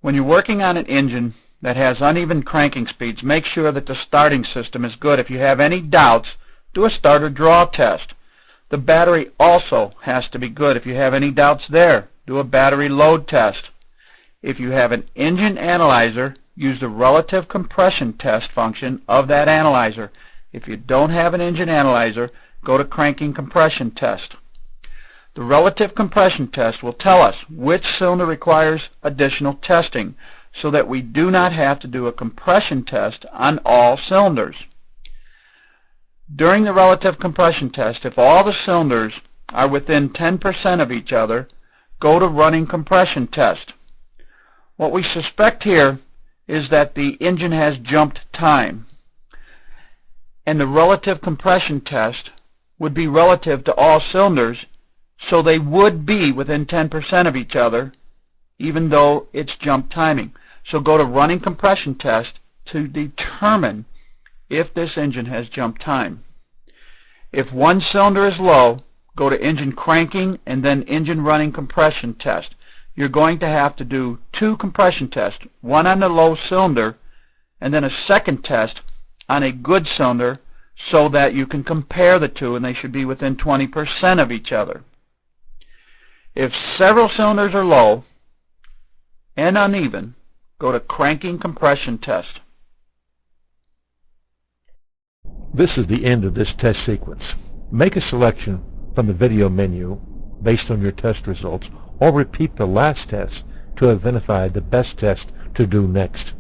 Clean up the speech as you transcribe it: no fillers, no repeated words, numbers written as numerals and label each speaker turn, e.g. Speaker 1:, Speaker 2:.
Speaker 1: When you're working on an engine that has uneven cranking speeds, make sure that the starting system is good. If you have any doubts, do a starter draw test. The battery also has to be good. If you have any doubts there, do a battery load test. If you have an engine analyzer, use the relative compression test function of that analyzer. If you don't have an engine analyzer, go to cranking compression test. The relative compression test will tell us which cylinder requires additional testing so that we do not have to do a compression test on all cylinders. During the relative compression test, if all the cylinders are within 10% of each other, go to running compression test. What we suspect here is that the engine has jumped time, and the relative compression test would be relative to all cylinders, so they would be within 10% of each other even though it's jump timing. So go to running compression test to determine if this engine has jump time. If one cylinder is low, go to engine cranking and then engine running compression test. You're going to have to do two compression tests, one on the low cylinder and then a second test on a good cylinder so that you can compare the two and they should be within 20% of each other. If several cylinders are low and uneven, go to cranking compression test.
Speaker 2: This is the end of this test sequence. Make a selection from the video menu based on your test results, or repeat the last test to identify the best test to do next.